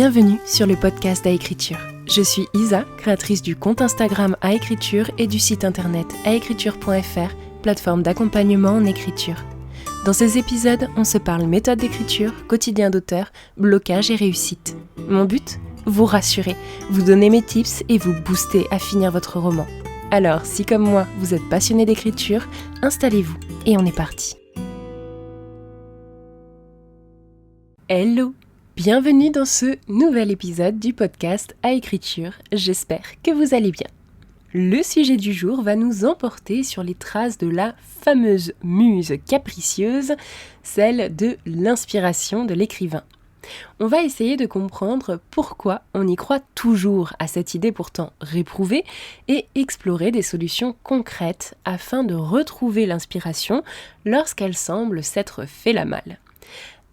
Bienvenue sur le podcast Aécriture. Je suis Isa, créatrice du compte Instagram Aécriture et du site internet aécriture.fr, plateforme d'accompagnement en écriture. Dans ces épisodes, on se parle méthode d'écriture, quotidien d'auteur, blocage et réussite. Mon but ? Vous rassurer, vous donner mes tips et vous booster à finir votre roman. Alors, si comme moi, vous êtes passionné d'écriture, installez-vous et on est parti. Hello! Bienvenue dans ce nouvel épisode du podcast Aécriture. J'espère que vous allez bien. Le sujet du jour va nous emporter sur les traces de la fameuse muse capricieuse, celle de l'inspiration de l'écrivain. On va essayer de comprendre pourquoi on y croit toujours à cette idée pourtant réprouvée et explorer des solutions concrètes afin de retrouver l'inspiration lorsqu'elle semble s'être fait la malle.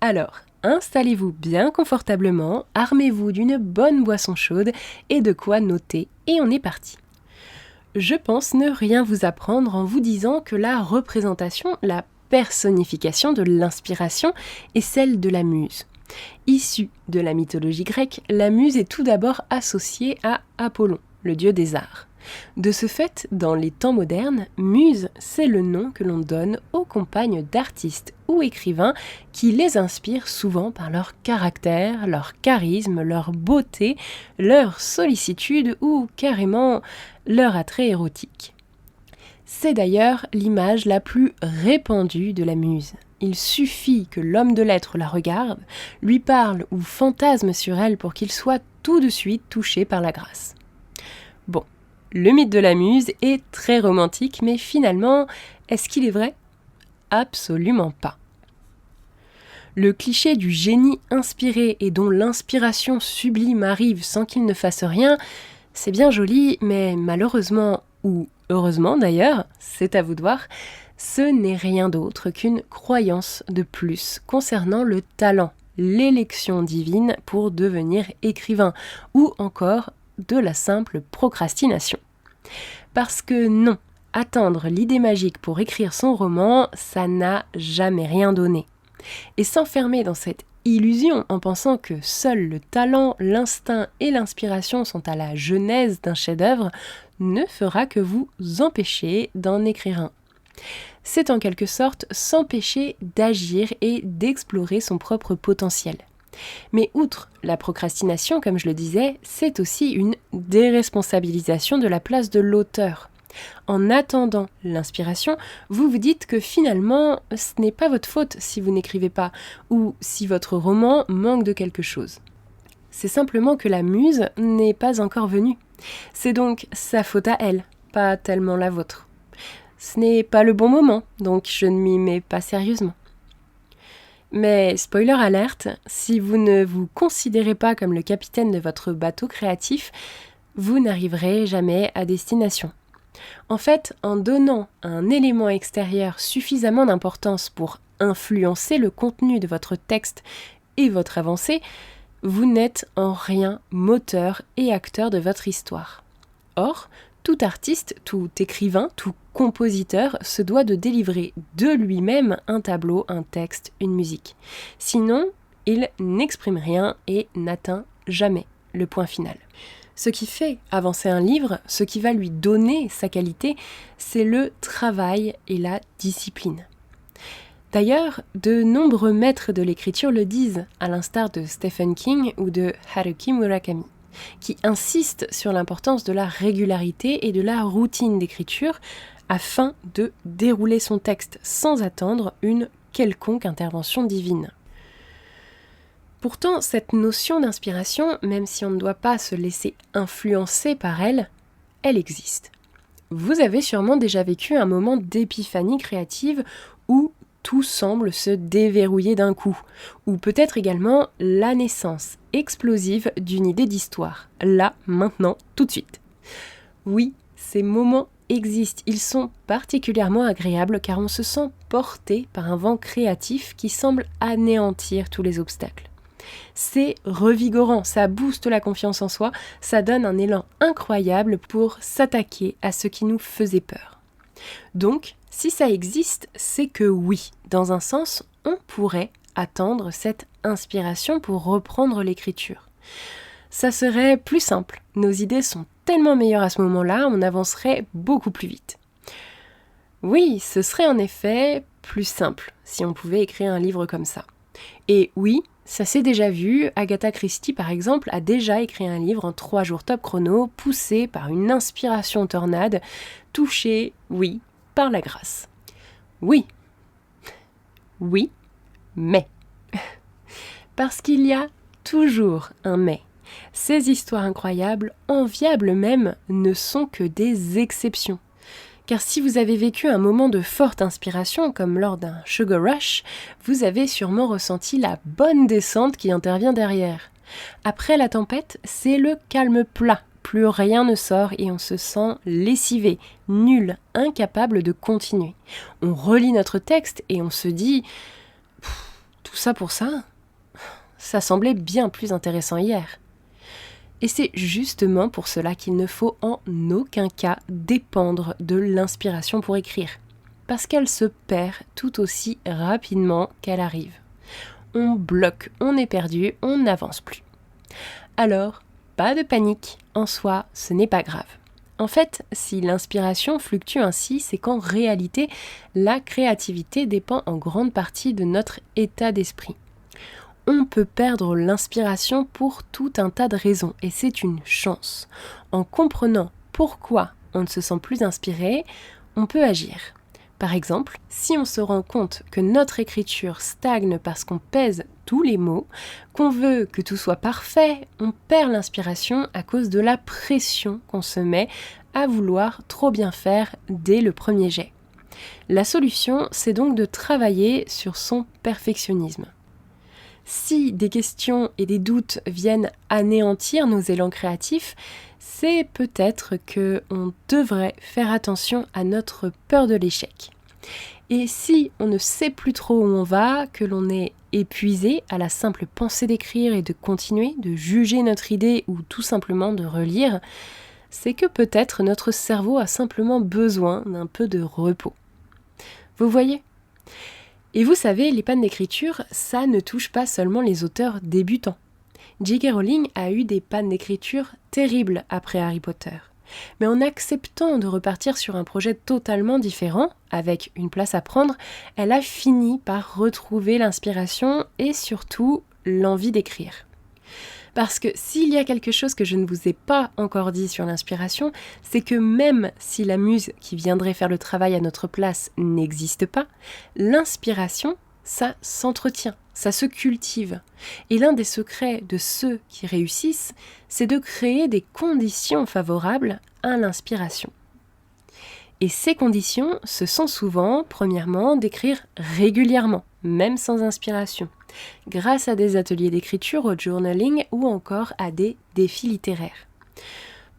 Alors, installez-vous bien confortablement, armez-vous d'une bonne boisson chaude et de quoi noter et on est parti. Je pense ne rien vous apprendre en vous disant que la représentation, la personnification de l'inspiration est celle de la muse. Issue de la mythologie grecque, la muse est tout d'abord associée à Apollon, le dieu des arts. De ce fait, dans les temps modernes, muse, c'est le nom que l'on donne aux compagnes d'artistes ou écrivains qui les inspirent souvent par leur caractère, leur charisme, leur beauté, leur sollicitude ou carrément leur attrait érotique. C'est d'ailleurs l'image la plus répandue de la muse. Il suffit que l'homme de lettres la regarde, lui parle ou fantasme sur elle pour qu'il soit tout de suite touché par la grâce. Bon, le mythe de la muse est très romantique, mais finalement, est-ce qu'il est vrai ? Absolument pas. Le cliché du génie inspiré et dont l'inspiration sublime arrive sans qu'il ne fasse rien, c'est bien joli, mais malheureusement, ou heureusement d'ailleurs, c'est à vous de voir, ce n'est rien d'autre qu'une croyance de plus concernant le talent, l'élection divine pour devenir écrivain, ou encore de la simple procrastination. Parce que non, attendre l'idée magique pour écrire son roman, ça n'a jamais rien donné. Et s'enfermer dans cette illusion en pensant que seul le talent, l'instinct et l'inspiration sont à la genèse d'un chef-d'œuvre ne fera que vous empêcher d'en écrire un. C'est en quelque sorte s'empêcher d'agir et d'explorer son propre potentiel. Mais outre la procrastination, comme je le disais, c'est aussi une déresponsabilisation de la place de l'auteur. En attendant l'inspiration, vous vous dites que finalement, ce n'est pas votre faute si vous n'écrivez pas, ou si votre roman manque de quelque chose. C'est simplement que la muse n'est pas encore venue. C'est donc sa faute à elle, pas tellement la vôtre. Ce n'est pas le bon moment, donc je ne m'y mets pas sérieusement. Mais spoiler alerte, si vous ne vous considérez pas comme le capitaine de votre bateau créatif, vous n'arriverez jamais à destination. En fait, en donnant à un élément extérieur suffisamment d'importance pour influencer le contenu de votre texte et votre avancée, vous n'êtes en rien moteur et acteur de votre histoire. Or, tout artiste, tout écrivain, tout compositeur se doit de délivrer de lui-même un tableau, un texte, une musique. Sinon, il n'exprime rien et n'atteint jamais le point final. Ce qui fait avancer un livre, ce qui va lui donner sa qualité, c'est le travail et la discipline. D'ailleurs, de nombreux maîtres de l'écriture le disent, à l'instar de Stephen King ou de Haruki Murakami, qui insistent sur l'importance de la régularité et de la routine d'écriture afin de dérouler son texte sans attendre une quelconque intervention divine. Pourtant, cette notion d'inspiration, même si on ne doit pas se laisser influencer par elle, elle existe. Vous avez sûrement déjà vécu un moment d'épiphanie créative où tout semble se déverrouiller d'un coup, ou peut-être également la naissance explosive d'une idée d'histoire, là, maintenant, tout de suite. Oui, ces moments existent, ils sont particulièrement agréables car on se sent porté par un vent créatif qui semble anéantir tous les obstacles. C'est revigorant, ça booste la confiance en soi, ça donne un élan incroyable pour s'attaquer à ce qui nous faisait peur. Donc, si ça existe, c'est que oui, dans un sens, on pourrait attendre cette inspiration pour reprendre l'écriture. Ça serait plus simple, nos idées sont tellement meilleures à ce moment-là, on avancerait beaucoup plus vite. Oui, ce serait en effet plus simple si on pouvait écrire un livre comme ça. Et oui, ça s'est déjà vu, Agatha Christie par exemple a déjà écrit un livre en 3 jours top chrono, poussé par une inspiration tornade, touché, oui, par la grâce. Oui, mais. Parce qu'il y a toujours un mais. Ces histoires incroyables, enviables même, ne sont que des exceptions. Car si vous avez vécu un moment de forte inspiration, comme lors d'un sugar rush, vous avez sûrement ressenti la bonne descente qui intervient derrière. Après la tempête, c'est le calme plat. Plus rien ne sort et on se sent lessivé, nul, incapable de continuer. On relit notre texte et on se dit « Tout ça pour ça ? Ça semblait bien plus intéressant hier. » Et c'est justement pour cela qu'il ne faut en aucun cas dépendre de l'inspiration pour écrire, parce qu'elle se perd tout aussi rapidement qu'elle arrive. On bloque, on est perdu, on n'avance plus. Alors, pas de panique, en soi, ce n'est pas grave. En fait, si l'inspiration fluctue ainsi, c'est qu'en réalité, la créativité dépend en grande partie de notre état d'esprit. On peut perdre l'inspiration pour tout un tas de raisons et c'est une chance. En comprenant pourquoi on ne se sent plus inspiré, on peut agir. Par exemple, si on se rend compte que notre écriture stagne parce qu'on pèse tous les mots, qu'on veut que tout soit parfait, on perd l'inspiration à cause de la pression qu'on se met à vouloir trop bien faire dès le premier jet. La solution, c'est donc de travailler sur son perfectionnisme. Si des questions et des doutes viennent anéantir nos élans créatifs, c'est peut-être qu'on devrait faire attention à notre peur de l'échec. Et si on ne sait plus trop où on va, que l'on est épuisé à la simple pensée d'écrire et de continuer, de juger notre idée ou tout simplement de relire, c'est que peut-être notre cerveau a simplement besoin d'un peu de repos. Vous voyez ? Et vous savez, les pannes d'écriture, ça ne touche pas seulement les auteurs débutants. J.K. Rowling a eu des pannes d'écriture terribles après Harry Potter. Mais en acceptant de repartir sur un projet totalement différent, avec une place à prendre, elle a fini par retrouver l'inspiration et surtout l'envie d'écrire. Parce que s'il y a quelque chose que je ne vous ai pas encore dit sur l'inspiration, c'est que même si la muse qui viendrait faire le travail à notre place n'existe pas, l'inspiration, ça s'entretient, ça se cultive. Et l'un des secrets de ceux qui réussissent, c'est de créer des conditions favorables à l'inspiration. Et ces conditions, ce sont souvent, premièrement, d'écrire régulièrement, même sans inspiration, grâce à des ateliers d'écriture, au journaling ou encore à des défis littéraires.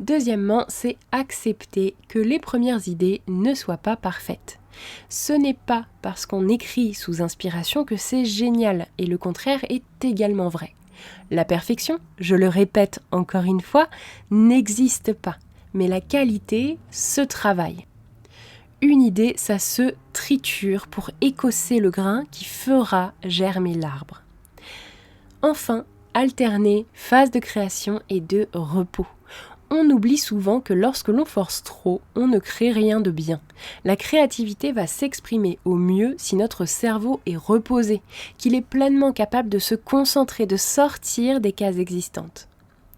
Deuxièmement, c'est accepter que les premières idées ne soient pas parfaites. Ce n'est pas parce qu'on écrit sous inspiration que c'est génial, et le contraire est également vrai. La perfection, je le répète encore une fois, n'existe pas, mais la qualité se travaille. Une idée, ça se triture pour écosser le grain qui fera germer l'arbre. Enfin, alterner phase de création et de repos. On oublie souvent que lorsque l'on force trop, on ne crée rien de bien. La créativité va s'exprimer au mieux si notre cerveau est reposé, qu'il est pleinement capable de se concentrer, de sortir des cases existantes.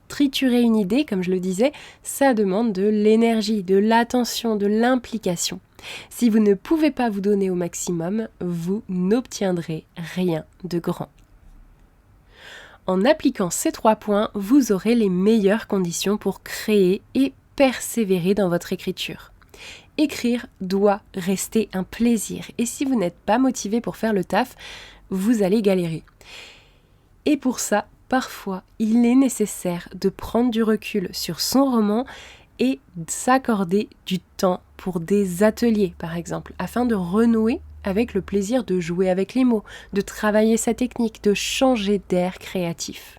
Triturer une idée, comme je le disais, ça demande de l'énergie, de l'attention, de l'implication. Si vous ne pouvez pas vous donner au maximum, vous n'obtiendrez rien de grand. En appliquant ces 3 points, vous aurez les meilleures conditions pour créer et persévérer dans votre écriture. Écrire doit rester un plaisir et si vous n'êtes pas motivé pour faire le taf, vous allez galérer. Et pour ça, parfois, il est nécessaire de prendre du recul sur son roman et s'accorder du temps pour des ateliers, par exemple, afin de renouer avec le plaisir de jouer avec les mots, de travailler sa technique, de changer d'air créatif,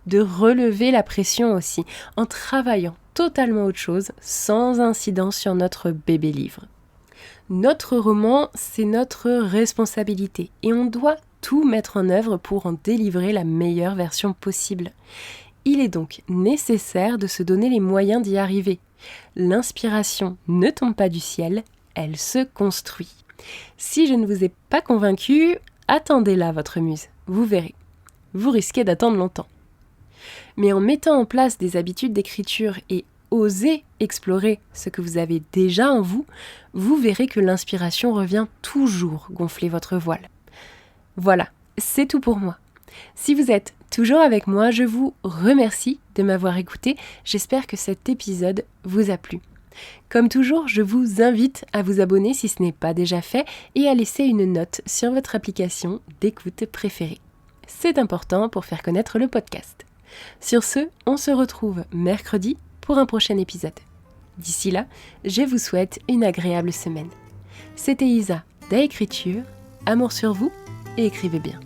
de relever la pression aussi, en travaillant totalement autre chose, sans incidence sur notre bébé livre. Notre roman, c'est notre responsabilité et on doit tout mettre en œuvre pour en délivrer la meilleure version possible. Il est donc nécessaire de se donner les moyens d'y arriver. L'inspiration ne tombe pas du ciel, elle se construit. Si je ne vous ai pas convaincu, attendez là votre muse, vous verrez. Vous risquez d'attendre longtemps. Mais en mettant en place des habitudes d'écriture et osez explorer ce que vous avez déjà en vous, vous verrez que l'inspiration revient toujours gonfler votre voile. Voilà, c'est tout pour moi. Si vous êtes toujours avec moi, je vous remercie de m'avoir écouté. J'espère que cet épisode vous a plu. Comme toujours, je vous invite à vous abonner si ce n'est pas déjà fait et à laisser une note sur votre application d'écoute préférée. C'est important pour faire connaître le podcast. Sur ce, on se retrouve mercredi pour un prochain épisode. D'ici là, je vous souhaite une agréable semaine. C'était Isa d'Écriture, amour sur vous et écrivez bien.